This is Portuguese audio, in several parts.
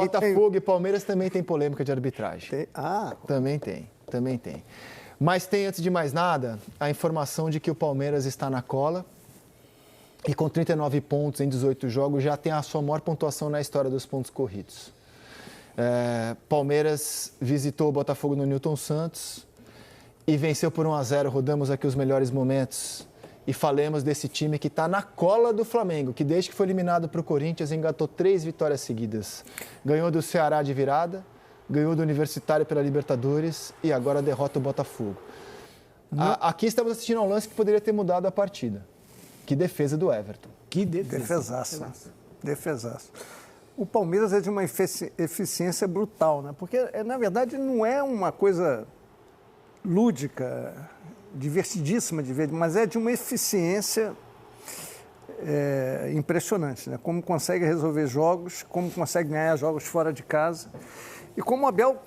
Botafogo e Palmeiras também tem polêmica de arbitragem. Também tem. Mas tem, antes de mais nada, a informação de que o Palmeiras está na cola e com 39 pontos em 18 jogos já tem a sua maior pontuação na história dos pontos corridos. Palmeiras visitou o Botafogo no Newton Santos e venceu por 1-0. Rodamos aqui os melhores momentos e falemos desse time que está na cola do Flamengo, que desde que foi eliminado para o Corinthians engatou 3 vitórias seguidas. Ganhou do Ceará de virada, ganhou do Universitário pela Libertadores e agora derrota o Botafogo. Aqui estamos assistindo a um lance que poderia ter mudado a partida. Que defesa do Everton. Que defesaço. O Palmeiras é de uma eficiência brutal, né? Porque, na verdade, não é uma coisa lúdica, divertidíssima de ver, mas é de uma eficiência impressionante, né? Como consegue resolver jogos, como consegue ganhar jogos fora de casa. E como o Abel,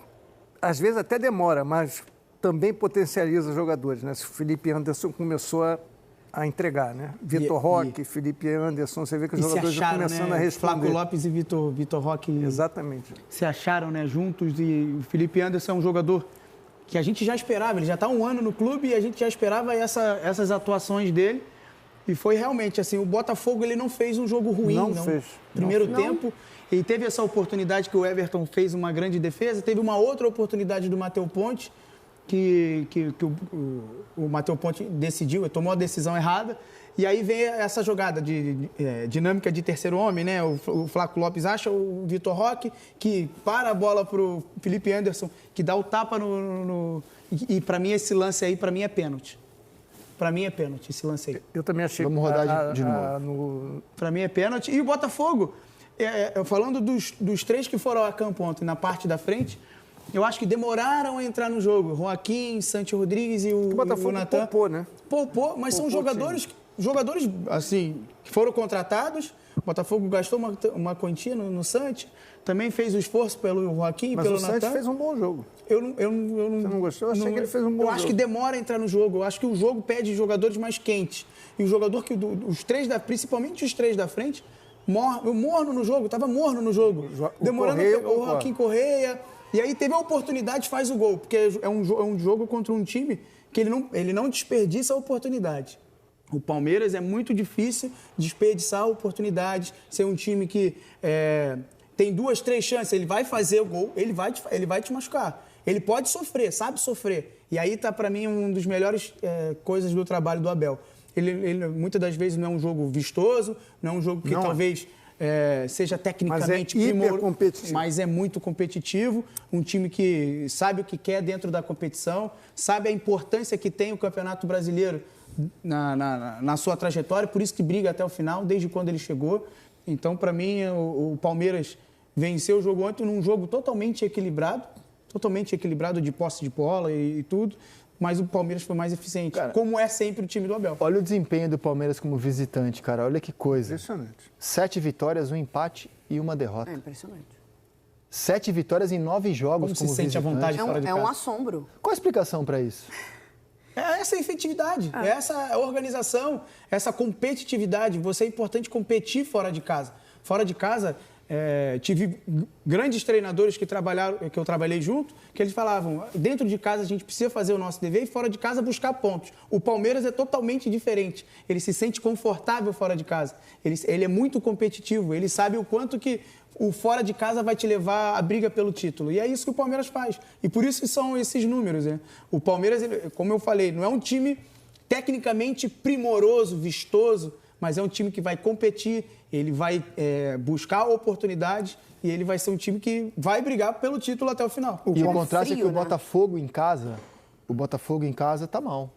às vezes até demora, mas também potencializa jogadores, né? O Felipe Anderson começou a entregar, né? Vitor Roque, Felipe Anderson, você vê que os jogadores estão começando a responder. Flávio Lopes e Vitor Roque. Exatamente. Se acharam, né, juntos, e o Felipe Anderson é um jogador que a gente já esperava, ele já está há 1 ano no clube e a gente já esperava essas atuações dele. E foi realmente assim, o Botafogo ele não fez um jogo ruim, não. Fez. Primeiro tempo, ele teve essa oportunidade que o Everton fez uma grande defesa, teve uma outra oportunidade do Matheus Ponte, que o Matheus Ponte decidiu, tomou a decisão errada, e aí vem essa jogada de dinâmica de terceiro homem, né? O Flávio Lopes acha o Vitor Roque, que para a bola para o Felipe Anderson, que dá o tapa e para mim esse lance aí, para mim é pênalti. Para mim é pênalti esse lance aí. Eu também achei. Vamos rodar de novo. Para mim é pênalti. E o Botafogo, falando dos 3 que foram a campo ontem na parte da frente, eu acho que demoraram a entrar no jogo. Joaquim, Santi Rodrigues e o Botafogo Natan. poupou, né? Poupou, mas são jogadores assim, que foram contratados. O Botafogo gastou uma quantia no Santi. Também fez o esforço pelo Joaquim e pelo Natan. Mas o Santi fez um bom jogo. Você não gostou? Eu achei que ele fez um bom jogo. Eu acho que demora a entrar no jogo. Eu acho que o jogo pede jogadores mais quentes. E o jogador principalmente os 3 da frente, morno no jogo. Estava morno no jogo. Demorando a pegar o Joaquim Correia. E aí teve a oportunidade, faz o gol. Porque é um jogo contra um time que ele não desperdiça a oportunidade. O Palmeiras é muito difícil desperdiçar oportunidades, ser um time que tem 2, 3 chances, ele vai fazer o gol, ele vai te machucar. Ele pode sofrer, sabe sofrer. E aí está, para mim, um dos melhores coisas do trabalho do Abel. Ele muitas das vezes não é um jogo vistoso, não é um jogo que talvez seja tecnicamente hipercompetitivo. Mas é muito competitivo, um time que sabe o que quer dentro da competição, sabe a importância que tem o Campeonato Brasileiro na sua trajetória, por isso que briga até o final, desde quando ele chegou. Então, para mim, o Palmeiras venceu o jogo ontem num jogo totalmente equilibrado de posse de bola e tudo, mas o Palmeiras foi mais eficiente, cara, como é sempre o time do Abel. Olha o desempenho do Palmeiras como visitante, cara, olha que coisa. Impressionante. 7 vitórias, 1 empate e 1 derrota. É impressionante. 7 vitórias em 9 jogos como se sente visitante. à vontade fora de casa? É um assombro. Qual a explicação para isso? É essa efetividade, essa organização, essa competitividade. É importante competir fora de casa. Fora de casa, tive grandes treinadores que eu trabalhei junto, que eles falavam, dentro de casa a gente precisa fazer o nosso dever e fora de casa buscar pontos. O Palmeiras é totalmente diferente. Ele se sente confortável fora de casa. Ele é muito competitivo, ele sabe o quanto que o fora de casa vai te levar à briga pelo título. E é isso que o Palmeiras faz. E por isso são esses números, né? O Palmeiras, como eu falei, não é um time tecnicamente primoroso, vistoso, mas é um time que vai competir, ele vai buscar oportunidades e ele vai ser um time que vai brigar pelo título até o final. E o contraste é que o Botafogo em casa, tá mal.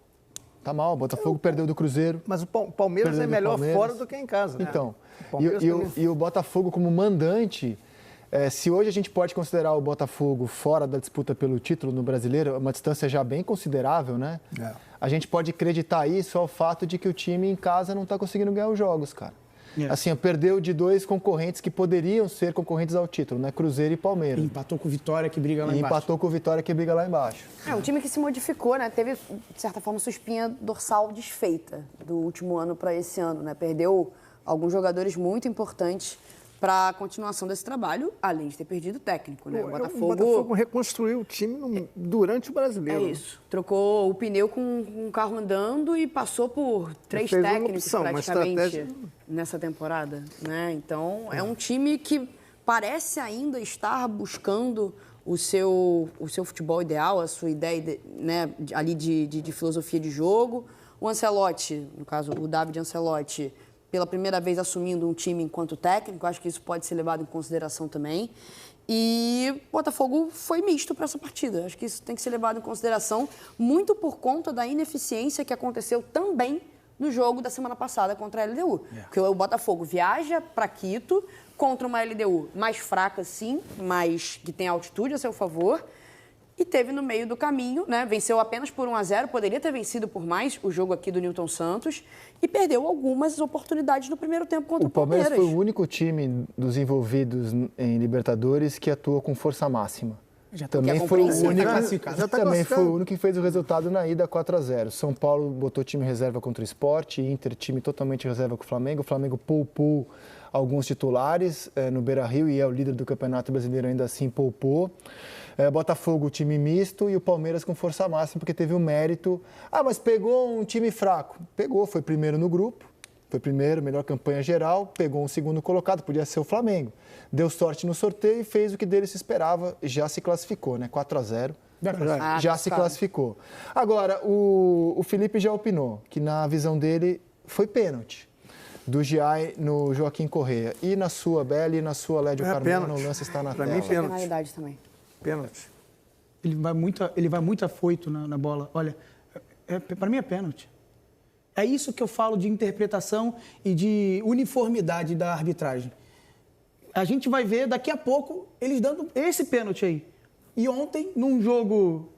Tá mal, o Botafogo perdeu do Cruzeiro. Mas o Palmeiras é melhor fora do que em casa, né? Então, e o Botafogo como mandante, se hoje a gente pode considerar o Botafogo fora da disputa pelo título no Brasileiro, uma distância já bem considerável, né? A gente pode acreditar isso ao fato de que o time em casa não está conseguindo ganhar os jogos, cara. Assim, perdeu de 2 concorrentes que poderiam ser concorrentes ao título, né? Cruzeiro e Palmeiras. Empatou com o Vitória, que briga lá embaixo. Empatou com o Vitória, que briga lá embaixo. É um time que se modificou, né? Teve, de certa forma, sua espinha dorsal desfeita do último ano para esse ano, né? Perdeu alguns jogadores muito importantes para a continuação desse trabalho, além de ter perdido o técnico, né? O Botafogo reconstruiu o time durante o Brasileiro. É isso. Trocou o pneu com o carro andando e passou por 3 técnicos praticamente nessa temporada, né? Então, é um time que parece ainda estar buscando o seu futebol ideal, a sua ideia, né, ali de filosofia de jogo. O Ancelotti, no caso, o David Ancelotti, pela primeira vez assumindo um time enquanto técnico, acho que isso pode ser levado em consideração também. E o Botafogo foi misto para essa partida. Acho que isso tem que ser levado em consideração, muito por conta da ineficiência que aconteceu também no jogo da semana passada contra a LDU. Porque o Botafogo viaja para Quito contra uma LDU mais fraca, sim, mas que tem altitude a seu favor. E teve no meio do caminho, né? Venceu apenas por 1-0, poderia ter vencido por mais o jogo aqui do Newton Santos e perdeu algumas oportunidades no primeiro tempo contra o Palmeiras. O Palmeiras foi o único time dos envolvidos em Libertadores que atuou com força máxima. Também foi o único, também foi o único que fez o resultado na ida 4-0. São Paulo botou time reserva contra o Sport, Inter time totalmente reserva com o Flamengo poupou alguns titulares no Beira-Rio e é o líder do Campeonato Brasileiro, ainda assim poupou. Botafogo, time misto, e o Palmeiras com força máxima, porque teve o mérito. Mas pegou um time fraco. Pegou, foi primeiro no grupo, foi primeiro, melhor campanha geral, pegou um segundo colocado, podia ser o Flamengo. Deu sorte no sorteio e fez o que dele se esperava, já se classificou, né? 4-0. Já se classificou. Agora, o Felipe já opinou que, na visão dele, foi pênalti do Giai no Joaquim Correa. E na sua, Bela, e na sua, Lédio Carmona, o lance está na tela. Pra mim, pênalti. Penalidade também. Pênalti. Ele vai muito afoito na bola. Olha, para mim é pênalti. É isso que eu falo de interpretação e de uniformidade da arbitragem. A gente vai ver daqui a pouco eles dando esse pênalti aí. E ontem, num jogo...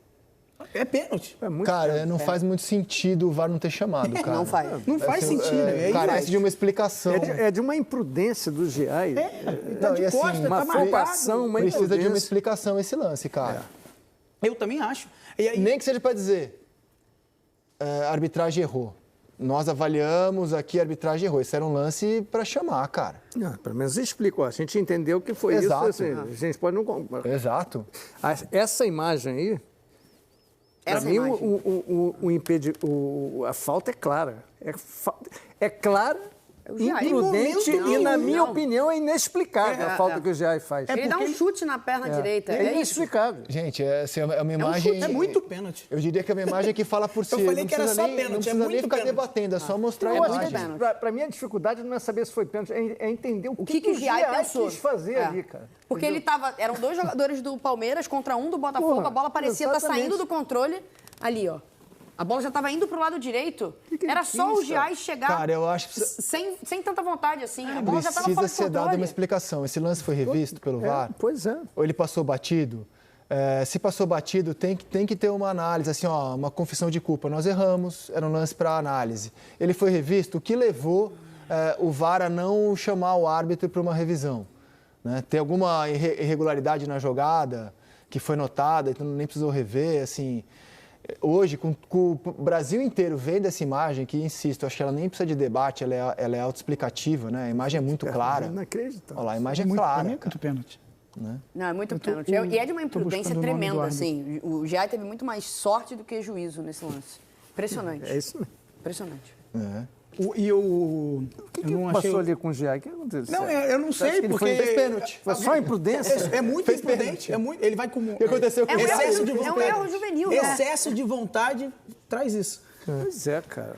É pênalti. Cara, não faz muito sentido o VAR não ter chamado, cara. Não faz. Não faz sentido. Carece de uma explicação. É de uma imprudência do Giai. Tá de costa, uma tá marcado. afobação, uma Precisa de uma imprudência. explicação esse lance, cara. Eu também acho. E aí, Nem que seja para dizer, a arbitragem errou. Nós avaliamos aqui, a arbitragem errou. Esse era um lance para chamar, cara. Não, pelo menos explica. A gente entendeu que foi Exato. isso. Assim, a gente pode não... Exato. Essa imagem aí, para mim, a falta é clara. É clara, imprudente e, na minha opinião, é inexplicável a falta que o Giai faz. Ele dá um chute na perna direita. É isso. inexplicável. Gente, essa é uma imagem... é muito pênalti. Eu diria que é uma imagem que fala por si. Eu falei Não que era precisa só nem- pênalti, Não é precisa nem muito ficar pênalti. debatendo, é só mostrar a Eu acho imagem. que, para mim, a dificuldade não é saber se foi pênalti, é entender o que que o o Giai Giai pensou. quis fazer ali, cara. Porque ele tava... Eram 2 jogadores do Palmeiras contra um do Botafogo. Porra, A bola parecia estar exatamente. saindo do controle. Ali, ó. A bola já estava indo pro lado direito. Que Era ele só quis, o Giai chegar Cara, eu acho que sem tanta vontade, assim. A bola já estava fora precisa de ser dada uma controle. explicação. Esse lance foi revisto pelo VAR? Pois é. Ou ele passou batido? Se passou batido, tem que ter uma análise, assim, ó, uma confissão de culpa. Nós erramos, era um lance para análise. Ele foi revisto, o que levou o VAR a não chamar o árbitro para uma revisão? Né? Tem alguma irregularidade na jogada que foi notada, então nem precisou rever, assim... Hoje, com o Brasil inteiro vendo essa imagem, que, insisto, acho que ela nem precisa de debate, ela é autoexplicativa, né? A imagem é muito clara. Inacreditável. Olha lá, a imagem é Pra clara, mim é cara. muito pênalti. Não, é muito pênalti. E é de uma imprudência buscando o nome do tremenda, árbitro. assim. O Giai teve muito mais sorte do que juízo nesse lance. Impressionante. É isso mesmo. Impressionante. O O que eu não achei... passou ali com o Giai? O que aconteceu? Não, eu não sei, ele porque... fez pênalti. Foi só imprudência? É muito imprudente. Ele vai com... O que aconteceu com É um excesso de erro, vontade. é um erro juvenil, né? Excesso de vontade traz isso. Pois é, cara.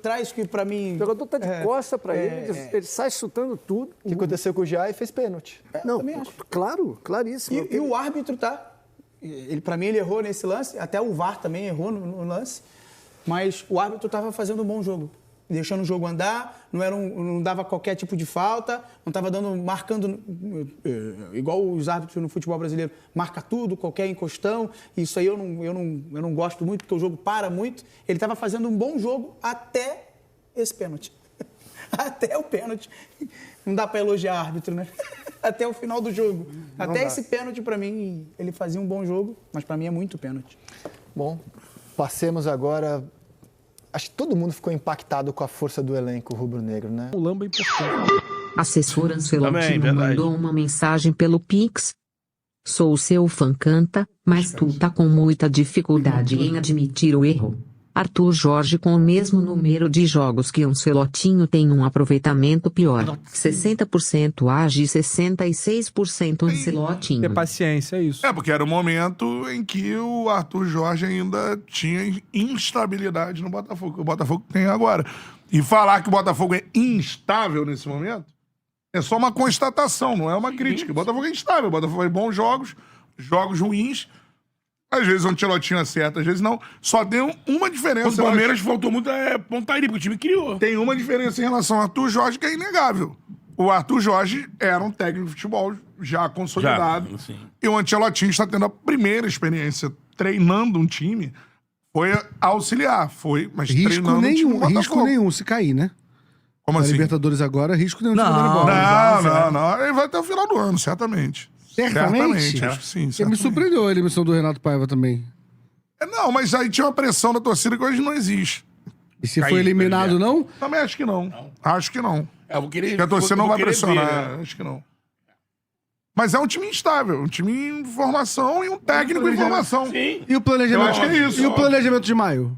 Traz que, pra mim... O jogador tá de costa para ele sai chutando tudo. O que aconteceu com o Giai fez pênalti. Não, também acho. claro, claríssimo. E o árbitro tá... Pra mim, ele errou nesse lance. Até o VAR também errou no lance. Mas o árbitro estava fazendo um bom jogo. Deixando o jogo andar, não dava qualquer tipo de falta, não estava marcando, igual os árbitros no futebol brasileiro, marca tudo, qualquer encostão. Isso aí eu não gosto muito, porque o jogo para muito. Ele estava fazendo um bom jogo até esse pênalti. Até o pênalti. Não dá para elogiar árbitro, né? Até o final do jogo. Até esse pênalti, para mim, ele fazia um bom jogo, mas para mim é muito pênalti. Bom, passemos agora... Acho que todo mundo ficou impactado com a força do elenco rubro-negro, né? O Lamba é importante. Assessor Ancelotti Também, mandou uma mensagem pelo Pix. Sou seu fã, canta, mas tu tá com muita dificuldade em admitir o erro. Arthur Jorge com o mesmo número de jogos que Ancelotinho tem um aproveitamento pior. 60% Age e 66% Ancelotinho. Ter paciência, é isso. É, porque era o momento em que o Arthur Jorge ainda tinha instabilidade no Botafogo, que o Botafogo tem agora. E falar que o Botafogo é instável nesse momento é só uma constatação, não é uma crítica. O Botafogo é instável, o Botafogo faz bons jogos, jogos ruins. Às vezes o Ancelotinho acerta, às vezes não. Só tem uma diferença. O Palmeiras faltou muito pontaria, porque o time criou. Tem uma diferença em relação ao Arthur Jorge que é inegável. O Arthur Jorge era um técnico de futebol já consolidado. Já, e o Ancelotinho está tendo a primeira experiência treinando um time. Foi auxiliar, mas treinando um time do Botafogo. Risco nenhum se cair, né? Como assim? Libertadores agora, risco nenhum de mandar embora. Não. Ele vai até o final do ano, certamente. Certamente? Acho que sim. Porque me surpreendeu a emissão do Renato Paiva também. Não, mas aí tinha uma pressão da torcida que hoje não existe. E se foi eliminado, não? Também acho que não. Acho que não. Eu vou querer, porque a torcida não vai pressionar. Ver, né? Acho que não. Mas é um time instável, um time em formação e um técnico em formação. Sim. E o planejamento? Eu acho que é isso. E o planejamento de maio?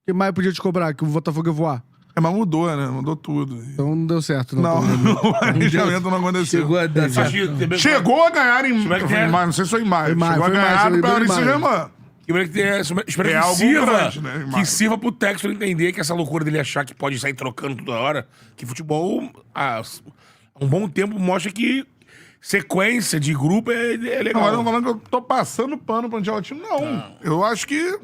Que maio podia te cobrar, que o Botafogo ia voar? Mas mudou, né? Mudou tudo. Então não deu certo, não. O planejamento não aconteceu. Chegou a dar certo. Chegou a ganhar em maio. Não sei se foi em maio. Chegou a ganhar do Paris Saint-Germain. Espero que algo sirva, grande, né? que sirva pro Textor entender que essa loucura dele achar que pode sair trocando toda hora, que futebol, há um bom tempo, mostra que sequência de grupo é legal. Não, eu não falando que eu tô passando pano pro Ancelotti. Não. Eu acho que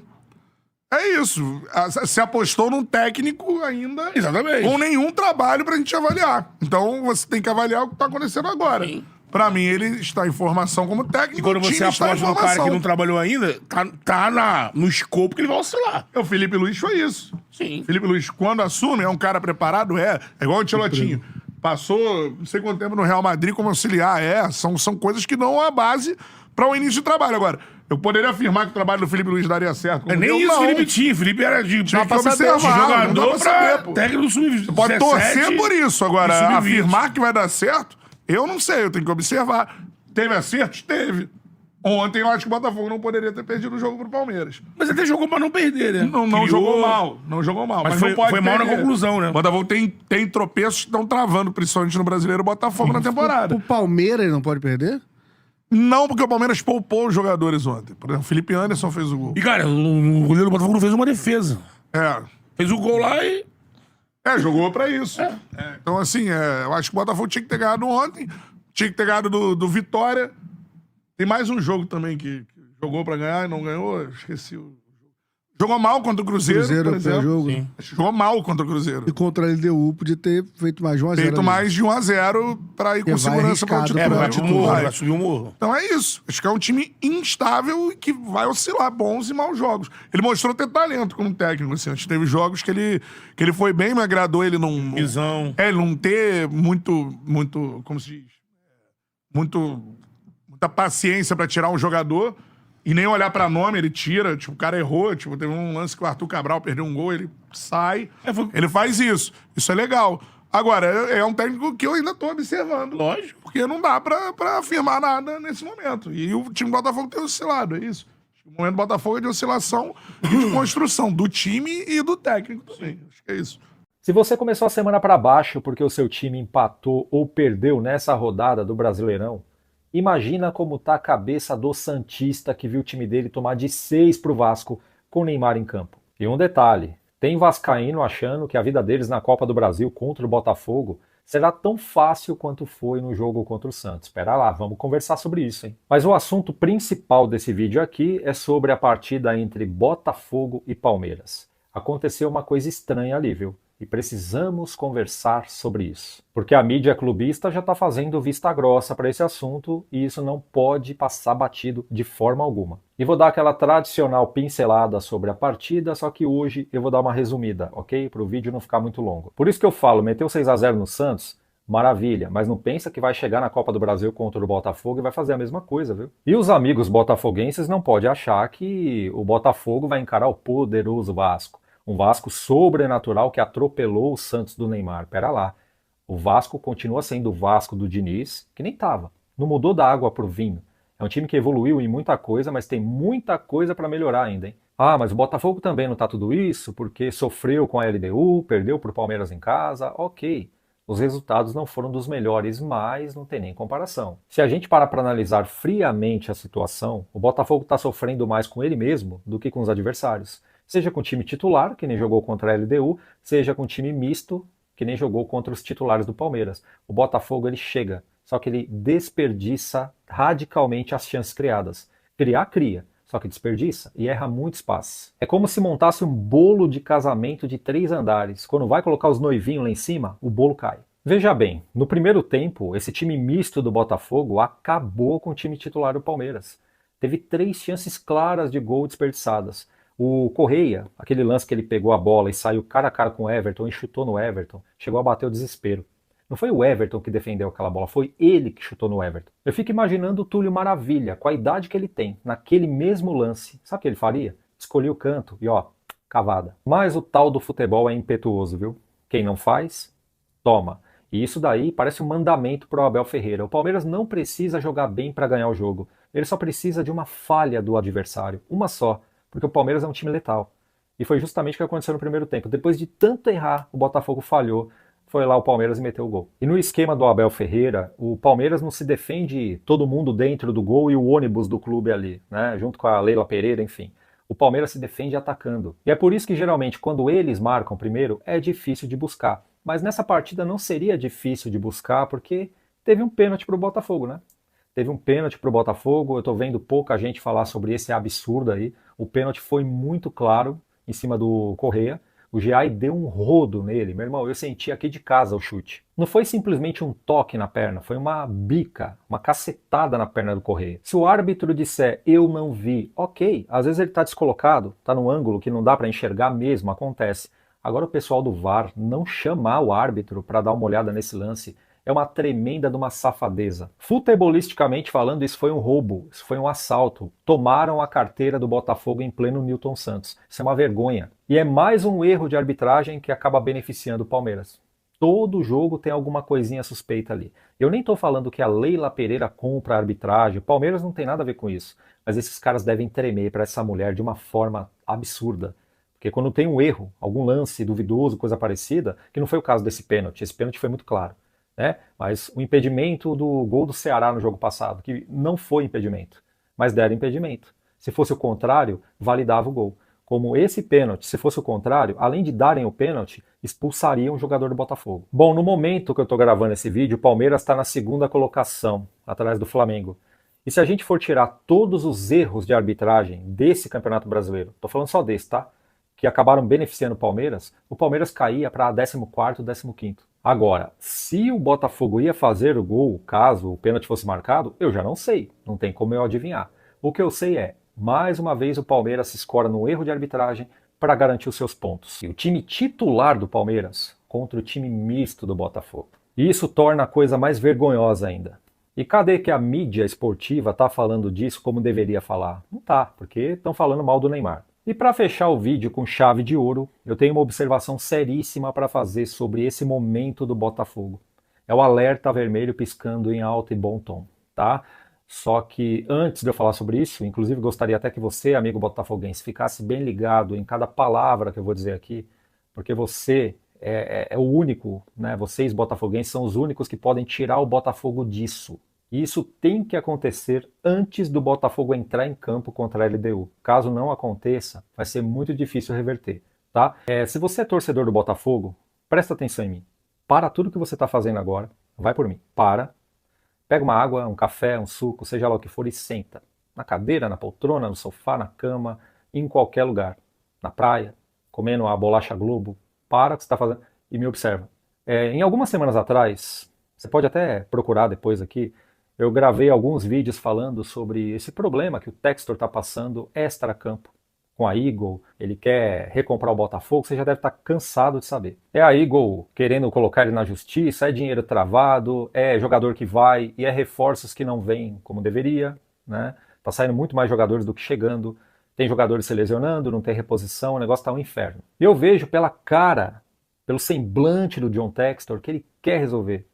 é isso. Se apostou num técnico ainda. Exatamente. Com nenhum trabalho pra gente avaliar. Então você tem que avaliar o que tá acontecendo agora. Sim. Pra mim, ele está em formação como técnico. E quando você aposta no cara que não trabalhou ainda, tá no escopo que ele vai oscilar. O Felipe Luiz foi isso. Sim. Felipe Luiz, quando assume, é um cara preparado? É igual o Ancelotinho. Passou não sei quanto tempo no Real Madrid como auxiliar. São coisas que dão a base para o início de trabalho. Agora, eu poderia afirmar que o trabalho do Felipe Luiz daria certo. Nem isso o Felipe tinha. Felipe era de jogador pra técnico do sub-17. Você pode torcer por isso. Agora, afirmar que vai dar certo, eu não sei. Eu tenho que observar. Teve acertos? Teve. Ontem eu acho que o Botafogo não poderia ter perdido o jogo pro Palmeiras. Mas até jogou pra não perder, né? Não jogou mal. Não jogou mal. Mas não pode foi mal na conclusão, né? O Botafogo tem tropeços que estão travando, principalmente no Brasileiro, o Botafogo na temporada. O Palmeiras não pode perder? Não, porque o Palmeiras poupou os jogadores ontem. Por exemplo, o Felipe Anderson fez o gol. E, cara, o goleiro do Botafogo não fez uma defesa. Fez o gol lá e... jogou pra isso. Então, assim, eu acho que o Botafogo tinha que ter ganhado ontem, tinha que ter ganhado do Vitória. Tem mais um jogo também que jogou pra ganhar e não ganhou, esqueci o... Jogou mal contra o Cruzeiro, por exemplo. Jogo. Jogou mal contra o Cruzeiro. E contra a LDU podia ter feito mais de 1-0. Feito mais de 1-0 pra ir com segurança pra altitude. Vai subir o morro. Então é isso. Acho que é um time instável e que vai oscilar bons e maus jogos. Ele mostrou ter talento como técnico, assim. Acho que teve jogos que ele foi bem, me agradou ele não... Visão. Ele não ter muito, como se diz? Muita paciência pra tirar um jogador e nem olhar pra nome, ele tira. Tipo, o cara errou. Tipo, teve um lance que o Arthur Cabral perdeu um gol, ele sai. Ele faz isso. Isso é legal. Agora, é um técnico que eu ainda tô observando. Lógico. Porque não dá pra afirmar nada nesse momento. E o time do Botafogo tem oscilado, é isso. O momento do Botafogo é de oscilação e de construção do time e do técnico também. Acho que é isso. Se você começou a semana para baixo porque o seu time empatou ou perdeu nessa rodada do Brasileirão, imagina como tá a cabeça do santista que viu o time dele tomar de 6 pro Vasco com o Neymar em campo. E um detalhe, tem vascaíno achando que a vida deles na Copa do Brasil contra o Botafogo será tão fácil quanto foi no jogo contra o Santos. Espera lá, vamos conversar sobre isso, hein? Mas o assunto principal desse vídeo aqui é sobre a partida entre Botafogo e Palmeiras. Aconteceu uma coisa estranha ali, viu? E precisamos conversar sobre isso. Porque a mídia clubista já está fazendo vista grossa para esse assunto e isso não pode passar batido de forma alguma. E vou dar aquela tradicional pincelada sobre a partida, só que hoje eu vou dar uma resumida, ok? Para o vídeo não ficar muito longo. Por isso que eu falo, meteu 6-0 no Santos, maravilha, mas não pensa que vai chegar na Copa do Brasil contra o Botafogo e vai fazer a mesma coisa, viu? E os amigos botafoguenses não podem achar que o Botafogo vai encarar o poderoso Vasco. Um Vasco sobrenatural que atropelou o Santos do Neymar. Pera lá. O Vasco continua sendo o Vasco do Diniz, que nem estava. Não mudou da água para o vinho. É um time que evoluiu em muita coisa, mas tem muita coisa para melhorar ainda, hein? Ah, mas o Botafogo também não tá tudo isso, porque sofreu com a LDU, perdeu pro Palmeiras em casa. Ok, os resultados não foram dos melhores, mas não tem nem comparação. Se a gente parar para analisar friamente a situação, o Botafogo está sofrendo mais com ele mesmo do que com os adversários. Seja com o time titular, que nem jogou contra a LDU, seja com o time misto, que nem jogou contra os titulares do Palmeiras. O Botafogo ele chega, só que ele desperdiça radicalmente as chances criadas. Criar, cria, só que desperdiça e erra muitos passes. É como se montasse um bolo de casamento de 3 andares. Quando vai colocar os noivinhos lá em cima, o bolo cai. Veja bem, no primeiro tempo, esse time misto do Botafogo acabou com o time titular do Palmeiras. Teve 3 chances claras de gol desperdiçadas. O Correia, aquele lance que ele pegou a bola e saiu cara a cara com o Everton e chutou no Everton, chegou a bater o desespero. Não foi o Everton que defendeu aquela bola, foi ele que chutou no Everton. Eu fico imaginando o Túlio Maravilha, com a idade que ele tem, naquele mesmo lance. Sabe o que ele faria? Escolhia o canto e ó, cavada. Mas o tal do futebol é impetuoso, viu? Quem não faz, toma. E isso daí parece um mandamento para o Abel Ferreira. O Palmeiras não precisa jogar bem para ganhar o jogo. Ele só precisa de uma falha do adversário, uma só. Porque o Palmeiras é um time letal. E foi justamente o que aconteceu no primeiro tempo. Depois de tanto errar, o Botafogo falhou. Foi lá o Palmeiras e meteu o gol. E no esquema do Abel Ferreira, o Palmeiras não se defende todo mundo dentro do gol e o ônibus do clube ali, né? Junto com a Leila Pereira, enfim. O Palmeiras se defende atacando. E é por isso que geralmente quando eles marcam primeiro, é difícil de buscar. Mas nessa partida não seria difícil de buscar porque teve um pênalti para o Botafogo, né? Teve um pênalti para o Botafogo, eu estou vendo pouca gente falar sobre esse absurdo aí. O pênalti foi muito claro em cima do Correia. O Giai deu um rodo nele. Meu irmão, eu senti aqui de casa o chute. Não foi simplesmente um toque na perna, foi uma bica, uma cacetada na perna do Correia. Se o árbitro disser, eu não vi, ok, às vezes ele está descolocado, está num ângulo que não dá para enxergar mesmo, acontece. Agora o pessoal do VAR não chamar o árbitro para dar uma olhada nesse lance é uma tremenda de uma safadeza. Futebolisticamente falando, isso foi um roubo, isso foi um assalto. Tomaram a carteira do Botafogo em pleno Newton Santos. Isso é uma vergonha. E é mais um erro de arbitragem que acaba beneficiando o Palmeiras. Todo jogo tem alguma coisinha suspeita ali. Eu nem estou falando que a Leila Pereira compra a arbitragem, o Palmeiras não tem nada a ver com isso. Mas esses caras devem tremer para essa mulher de uma forma absurda. Porque quando tem um erro, algum lance duvidoso, coisa parecida, que não foi o caso desse pênalti, esse pênalti foi muito claro. Né? Mas o impedimento do gol do Ceará no jogo passado, que não foi impedimento, mas deram impedimento. Se fosse o contrário, validava o gol. Como esse pênalti, se fosse o contrário, além de darem o pênalti, expulsariam o jogador do Botafogo. Bom, no momento que eu estou gravando esse vídeo, o Palmeiras está na 2ª colocação, atrás do Flamengo. E se a gente for tirar todos os erros de arbitragem desse Campeonato Brasileiro, estou falando só desse, tá? Que acabaram beneficiando o Palmeiras caía para 14º, 15º. Agora, se o Botafogo ia fazer o gol, caso o pênalti fosse marcado, eu já não sei, não tem como eu adivinhar. O que eu sei é, mais uma vez o Palmeiras se escora no erro de arbitragem para garantir os seus pontos. E o time titular do Palmeiras contra o time misto do Botafogo. E isso torna a coisa mais vergonhosa ainda. E cadê que a mídia esportiva está falando disso como deveria falar? Não tá, porque estão falando mal do Neymar. E para fechar o vídeo com chave de ouro, eu tenho uma observação seríssima para fazer sobre esse momento do Botafogo. É o alerta vermelho piscando em alto e bom tom, tá? Só que antes de eu falar sobre isso, inclusive gostaria até que você, amigo botafoguense, ficasse bem ligado em cada palavra que eu vou dizer aqui, porque você é o único, né? Vocês botafoguenses são os únicos que podem tirar o Botafogo disso. E isso tem que acontecer antes do Botafogo entrar em campo contra a LDU. Caso não aconteça, vai ser muito difícil reverter, tá? Se você é torcedor do Botafogo, presta atenção em mim. Para tudo que você está fazendo agora, vai por mim. Pega uma água, um café, um suco, seja lá o que for e senta. Na cadeira, na poltrona, no sofá, na cama, em qualquer lugar. Na praia, comendo uma bolacha Globo. Para o que você está fazendo e me observa. Em algumas semanas atrás, você pode até procurar depois aqui, eu gravei alguns vídeos falando sobre esse problema que o Textor está passando extra-campo com a Eagle. Ele quer recomprar o Botafogo, você já deve estar cansado de saber. É a Eagle querendo colocar ele na justiça, é dinheiro travado, é jogador que vai e é reforços que não vêm como deveria, né? Tá saindo muito mais jogadores do que chegando, tem jogadores se lesionando, não tem reposição, o negócio tá um inferno. E eu vejo pela cara pelo semblante do John Textor, que ele quer resolver.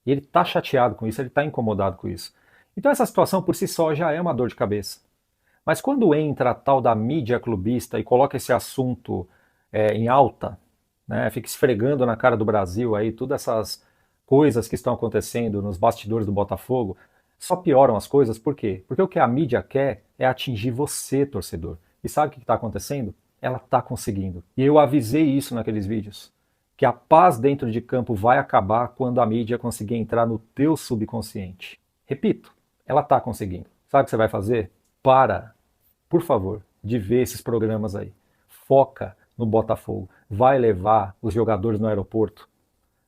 E ele está chateado com isso, ele está incomodado com isso. Então essa situação por si só já é uma dor de cabeça. Mas quando entra a tal da mídia clubista e coloca esse assunto em alta, né, fica esfregando na cara do Brasil aí todas essas coisas que estão acontecendo nos bastidores do Botafogo, só pioram as coisas. Por quê? Porque o que a mídia quer é atingir você, torcedor. E sabe o que está acontecendo? Ela está conseguindo. E eu avisei isso naqueles vídeos. Que a paz dentro de campo vai acabar quando a mídia conseguir entrar no teu subconsciente. Repito, ela está conseguindo. Sabe o que você vai fazer? Para, por favor, de ver esses programas aí. Foca no Botafogo. Vai levar os jogadores no aeroporto.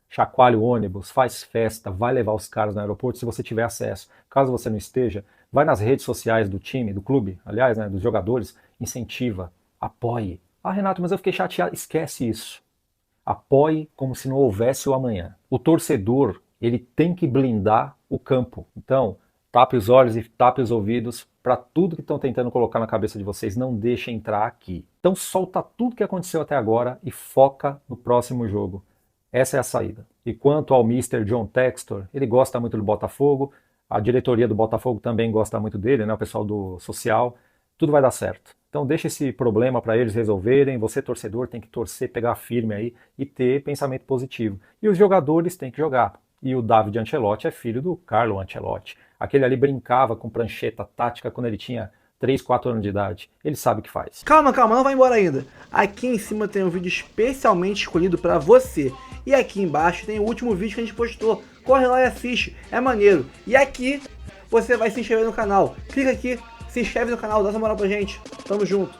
Chacoalha o ônibus, faz festa, vai levar os caras no aeroporto se você tiver acesso. Caso você não esteja, vai nas redes sociais do time, do clube, aliás, né, dos jogadores, incentiva, apoie. Ah, Renato, mas eu fiquei chateado. Esquece isso. Apoie como se não houvesse o amanhã. O torcedor, ele tem que blindar o campo. Então, tape os olhos e tape os ouvidos para tudo que estão tentando colocar na cabeça de vocês. Não deixe entrar aqui. Então, solta tudo que aconteceu até agora e foca no próximo jogo. Essa é a saída. E quanto ao Mr. John Textor, ele gosta muito do Botafogo, a diretoria do Botafogo também gosta muito dele, né? O pessoal do social, tudo vai dar certo. Então deixa esse problema para eles resolverem, você torcedor tem que torcer, pegar firme aí e ter pensamento positivo. E os jogadores têm que jogar. E o David Ancelotti é filho do Carlo Ancelotti. Aquele ali brincava com prancheta tática quando ele tinha 3, 4 anos de idade. Ele sabe o que faz. Calma, não vai embora ainda. Aqui em cima tem um vídeo especialmente escolhido para você. E aqui embaixo tem o último vídeo que a gente postou. Corre lá e assiste, é maneiro. E aqui você vai se inscrever no canal. Clica aqui, se inscreve no canal, dá essa moral pra gente. Tamo junto.